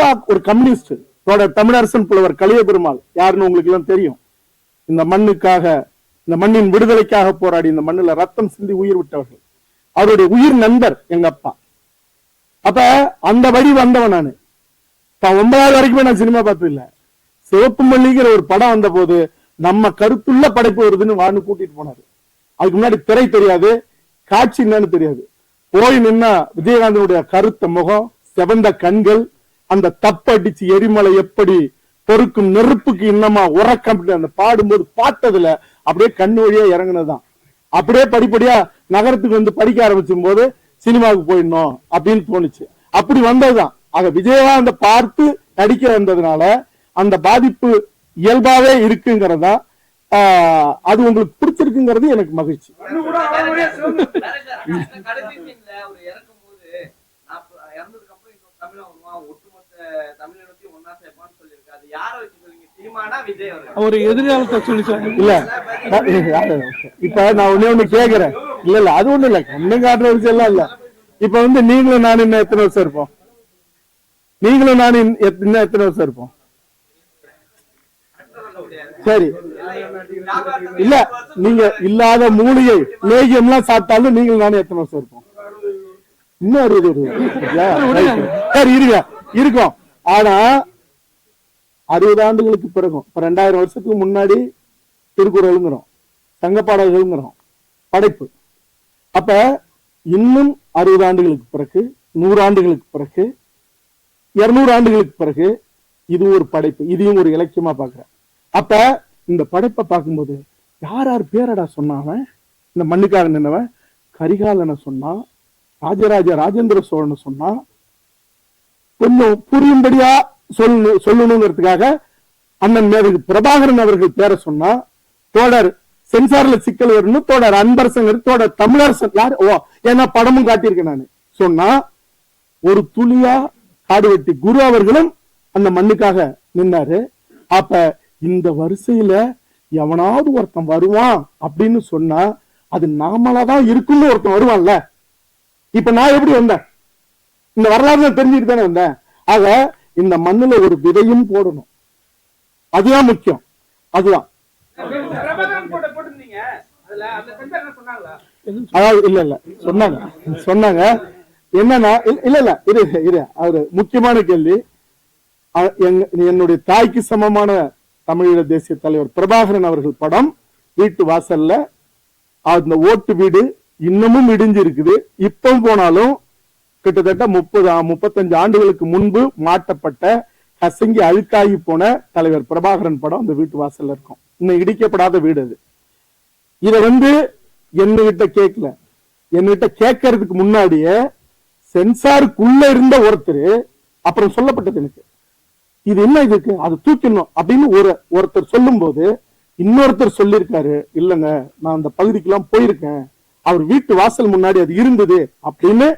அப்பா ஒரு கம்யூனிஸ்ட், தமிழரசன் புலவர் கலிய பெருமாள் யாருன்னு உங்களுக்கு எல்லாம் தெரியும். இந்த மண்ணுக்காக, இந்த மண்ணின் விடுதலைக்காக போராடி இந்த மண்ணுல ரத்தம் சிந்தி உயிர் விட்டவர்கள். அவருடைய உயிர் நண்பர் எங்க அப்பா. அப்ப அந்த வழி வந்தவன் நானு. 9வது வரைக்குமே நான் சினிமா பார்த்தது இல்ல. சிவப்பு மல்லிங்கிற ஒரு படம் வந்த போது நம்ம கருத்துள்ள படைப்பு வருதுன்னு வான்னு கூட்டிட்டு போனாரு. அதுக்கு முன்னாடி திரை தெரியாது, காட்சி என்னன்னு தெரியாது. போய் நின்னா விஜயகாந்தனுடைய கருத்த முகம், செவந்த கண்கள், அந்த தப்படிச்சு எரிமலை எப்படி பொறுக்கும் நெருப்புக்கு இன்னமா உறக்கம் அந்த பாடும்போது பார்த்ததுல அப்படியே கண்ணு வழியா இறங்குனதுதான். அப்படியே படிப்படியா நகரத்துக்கு வந்து படிக்க ஆரம்பிச்சும் போது சினிமாவுக்கு போயிடணும் அப்படின்னு தோணுச்சு. அப்படி வந்ததுதான். ஆக விஜயகாந்த பார்த்து நடிக்க வந்ததுனால அந்த பாதிப்பு இயல்பாவே இருக்குங்கிறதா. அது உங்களுக்கு பிடிச்சிருக்குங்கிறது எனக்கு மகிழ்ச்சி. ஒரு எதிர்காலத்தை சொல்லி இல்ல இப்ப நான் ஒண்ணு கேக்குறேன். இல்ல அது ஒண்ணு இல்ல, கண்ணு காட்டுற விஷயம் எல்லாம் இல்ல. இப்ப வந்து நீங்களும் நானும் இன்னும் எத்தனை வருஷம் இருப்போம்? நீங்களும் நானும் இன்னும் எத்தனை வருஷம் இருப்போம்? சரி, இல்ல நீங்க இல்லாத மூலிகை லேகியம் எல்லாம் சாப்பிட்டாலும் நீங்களும் நானும் எத்தனை வருஷம் இருப்போம்? இன்னும் 60 சரி இருக்கும். ஆனா 60 ஆண்டுகளுக்கு பிறகும், இப்ப 2000 வருஷத்துக்கு முன்னாடி திருக்குறளுங்கிறோம், சங்கப்பாடல்கள்ங்கிறோம், படைப்பு. அப்ப இன்னும் 60 ஆண்டுகளுக்கு பிறகு, 100 ஆண்டுகளுக்கு பிறகு, 200 ஆண்டுகளுக்கு பிறகு இது ஒரு படைப்பு, இதையும் ஒரு இலக்கியமா பாக்குறேன். அப்ப இந்த படைப்பை பார்க்கும்போது யார் யார் பேரடா சொன்னாவன்? இந்த மண்ணுக்காக நின்னவன் கரிகாலனை சொன்னா, ராஜேந்திர சோழனை சொன்னா, கொஞ்சம் புரியும்படியா சொல்லணுங்கிறதுக்காக அண்ணன் மேதகு பிரபாகரன் அவர்கள் பேரை சொன்னா, தோழர் சென்சார்ல சிக்கல் வரணும், தோழர் அன்பரசன், தோழர் தமிழரசன், யார் ஏன்னா படமும் காட்டியிருக்கேன் நான் சொன்னா, ஒரு துளியா காடுவெட்டி குரு அவர்களும் அந்த மண்ணுக்காக நின்னாரு. அப்ப இந்த வரிசையில எவனாவது ஒருத்தன் வருவான் அப்படின்னு சொன்னா அது நாமளாதான் இருக்குன்னு ஒருத்தன் வருவான்ல. இப்ப நான் எப்படி வந்தேன்? இந்த வரலாறு தெரிஞ்சுட்டு தானே வந்தேன். ஆக இந்த மண்ணுல ஒரு விதையும் போடணும், அதுதான் முக்கியம். அதுதான் அதாவது இல்ல சொன்னாங்க என்னன்னா, இல்ல இரு அவரு முக்கியமான கேள்வி. என்னுடைய தாய்க்கு சமமான தமிழீழ தேசிய தலைவர் பிரபாகரன் அவர்கள் படம் வீட்டு வாசல்ல, அந்த ஓட்டு வீடு இன்னமும் இடிஞ்சு இருக்குது. இப்ப போனாலும் கிட்டத்தட்ட 35 ஆண்டுகளுக்கு முன்பு மாட்டப்பட்ட கசங்கி அழுக்காகி போன தலைவர் பிரபாகரன் படம் அந்த வீட்டு வாசல்ல இருக்கும். இன்னும் இடிக்கப்படாத வீடு அது. இத வந்து என்னகிட்ட கேட்கல, என்னகிட்ட கேட்கறதுக்கு முன்னாடியே சென்சாருக்குள்ள இருந்த ஒருத்தர், அப்புறம் சொல்லப்பட்டது எனக்கு, இது என்ன இதுக்கு அது தூக்கணும் அப்படின்னு ஒருத்தர் சொல்லும் போது இன்னொருத்தர் சொல்லியிருக்காரு, இல்லங்க நான் அந்த பகுதிக்கெல்லாம் போயிருக்கேன், அவர் வீட்டு வாசல் முன்னாடி அது இருந்தது அப்படின்னு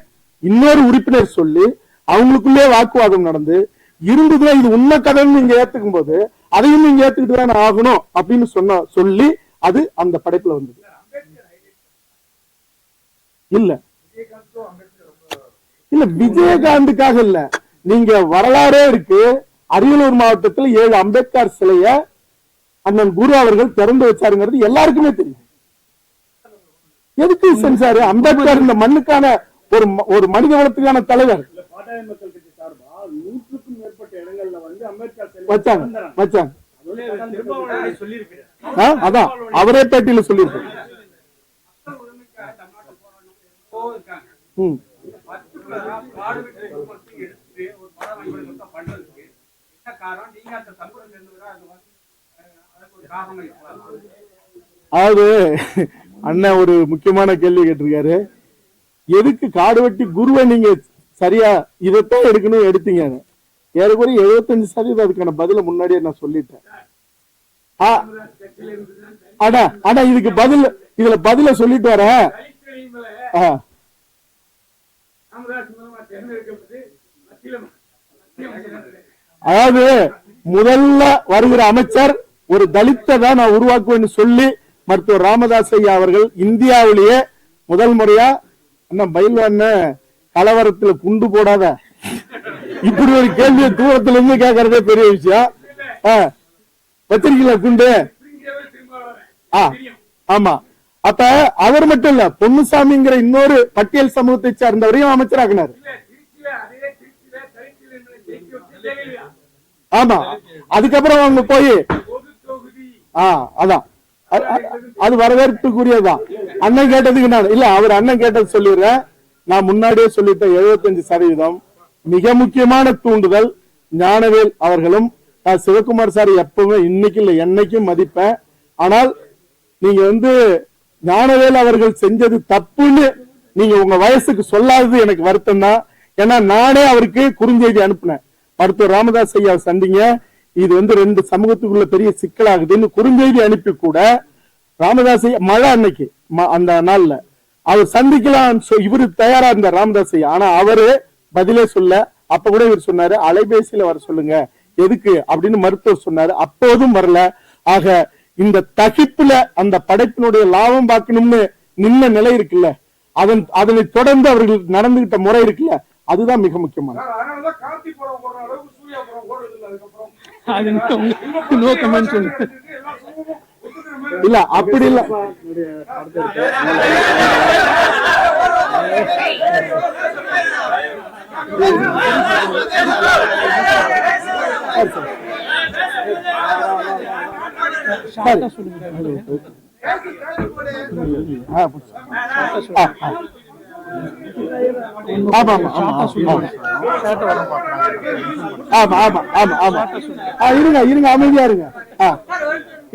இன்னொரு உறுப்பினர் சொல்லி அவங்களுக்குள்ளே வாக்குவாதம் நடந்து இருந்ததுன்னா இது உண்மை கதைன்னு நீங்க ஏத்துக்கும் போது அதையும் நீங்க ஏத்துக்கிட்டு தான் ஆகணும் அப்படின்னு சொல்லி அது அந்த படைப்புல வந்தது. இல்ல விஜயகாந்துக்காக இல்ல, நீங்க வரலாறே இருக்கு. அரியலூர் மாவட்டத்தில் 7 அம்பேத்கர் சிலைய அண்ணன் குரு அவர்கள் திறந்து வச்சாருங்கிறது எல்லாருக்குமே தெரியும். எதுக்கு சென்சாரு? அம்பேத்கர் இந்த மண்ணுக்கான ஒரு மனித வளத்துக்கான தலைவர். வச்சாங்க. அதான் அவரே பேட்டியில சொல்லியிருக்காரு. அதாவது அண்ணன் ஒரு முக்கியமான கேள்வி கேட்டிருக்காரு, எதுக்கு காடு வெட்டி குருவை நீங்க சரியா இதைத்தான் எடுக்கணும் எடுத்தீங்க? ஏறக்குறைய 75% அதுக்கான பதில முன்னாடியே நான் சொல்லிட்டேன். இதுக்கு பதில், இதுல பதில சொல்லிட்டு வர. அதாவது முதல்ல வருகிற அமைச்சர் ஒரு தலித்தை தான் நான் உருவாக்குவேன்னு சொல்லி மருத்துவர் ராமதாஸ் ஐயா அவர்கள் இந்தியாவிலேயே முதல் முறையா அண்ணன் பயில்வான கலவரத்துல குண்டு போடாத இப்படி ஒரு கேள்வியை தூரத்துல இருந்து கேட்கறதே பெரிய விஷயம். வச்சிருக்கீங்களா குண்டு? ஆமா. அப்ப அவர் மட்டும் இல்ல, பொன்னுசாமிங்கிற இன்னொரு பட்டியல் சமூகத்தை சார்ந்தவரையும் அமைச்சராக்குனாரு. ஆமா. அதுக்கப்புறம் அவங்க போய் அதான் அது வரவேற்புக்குரியதுதான். அண்ணன் கேட்டதுக்கு நான் இல்ல, அவர் அண்ணன் கேட்டது சொல்லிடுறேன். நான் முன்னாடியே சொல்லிட்டேன். 75% மிக முக்கியமான தூண்டுதல் ஞானவேல் அவர்களும். நான் சிவகுமார் சார் எப்பவுமே இன்னைக்கு இல்ல என்னைக்கும் மதிப்பேன். ஆனால் நீங்க ஞானவேல் அவர்கள் செஞ்சது தப்புன்னு நீங்க உங்க வயசுக்கு சொல்லாதது எனக்கு வருத்தம் தான். ஏன்னா நானே அவருக்கு குறுஞ்செய்தி அனுப்புனேன். மருத்துவர் ராமதாஸ் ஐயா சந்திங்க, இது 2 சமூகத்துக்குள்ள பெரிய சிக்கலாகுதுன்னு குறுஞ்செய்தி அனுப்பி கூட ராமதாஸ் ஐயா மழை அன்னைக்கு அந்த நாள்ல அவர் சந்திக்கலாம் இவரு தயாரா இருந்தார் ராமதாஸ் ஐயா. ஆனா அவரு பதிலே சொல்ல. அப்ப கூட இவர் சொன்னாரு அலைபேசியில வர சொல்லுங்க எதுக்கு அப்படின்னு மருத்துவர் சொன்னாரு. அப்போதும் வரல. ஆக இந்த தகிப்புல அந்த படைப்பினுடைய லாபம் பார்க்கணும்னு நின்ன நிலை இருக்குல்ல, அதனை தொடர்ந்து அவர்கள் நடந்துகிட்ட முறை இருக்குல்ல, அதுதான் மிக முக்கியமான. இல்ல அப்படி இல்ல. இருங்க அமைதியா இருங்க.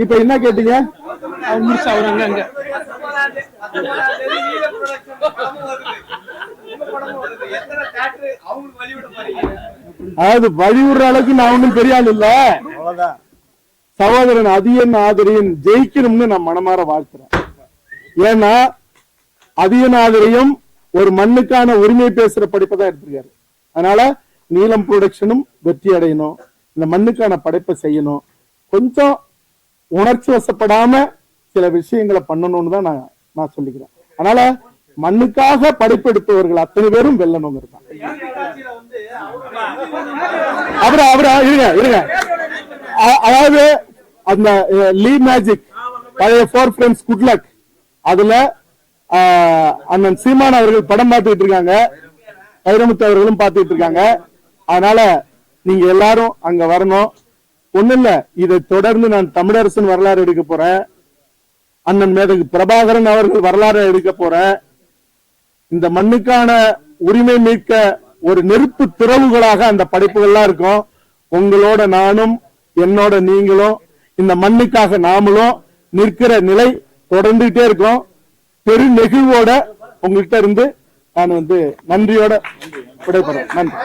இப்ப என்ன கேட்டீங்க? அதாவது வழிவிடுற அளவுக்கு நான் ஒன்னும் பெரிய ஆள் இல்ல. சகோதரன் அதியன் ஆதரியின் ஜெயிக்கணும்னு நான் மனமாற வாழ்த்துறேன். ஏன்னா அதியன் ஆதரியும் ஒரு மண்ணுக்கான உரிமை பேசுற படிப்பை எடுத்திருக்காரு. அதனால நீலம் புரொடக்ஷனும் வெற்றி அடையணும், இந்த மண்ணுக்கான படைப்பை செய்யணும், கொஞ்சம் உணர்ச்சி வசப்படாம சில விஷயங்களை பண்ணணும்னு தான் நான் சொல்லிக்கிறேன். அதனால மண்ணுக்காக படைப்பெடுத்தவர்கள் அத்தனை பேரும் வெல்லணுங்கிறது தான். இருங்க அதாவது அந்த லீ மேஜிக் பழைய 4 ஃப்ரெண்ட்ஸ் குட் லக் அதுல அண்ணன் சீமான் அவர்கள் படம் பார்த்துட்டு இருக்காங்க, வைரமுத்து அவர்களும் பார்த்துட்டு இருக்காங்க. அதனால நீங்க எல்லாரும் அங்க வரணும். ஒண்ணு இல்ல, இதை தொடர்ந்து நான் தமிழரசன் வரலாறு எடுக்க போறேன், அண்ணன் மேதகு பிரபாகரன் அவர்கள் வரலாறு எடுக்க போறேன். இந்த மண்ணுக்கான உரிமை மீட்க ஒரு நெருப்பு திறவுகளாக அந்த படைப்புகள்லாம் இருக்கும். உங்களோட நானும் என்னோட நீங்களும் இந்த மண்ணுக்காக நாமளும் நிற்கிற நிலை தொடர்ந்துகிட்டே இருக்கும். பெரு நெகிழ்வோட உங்ககிட்ட இருந்து நான் நன்றியோட விடைபெறேன். நன்றி.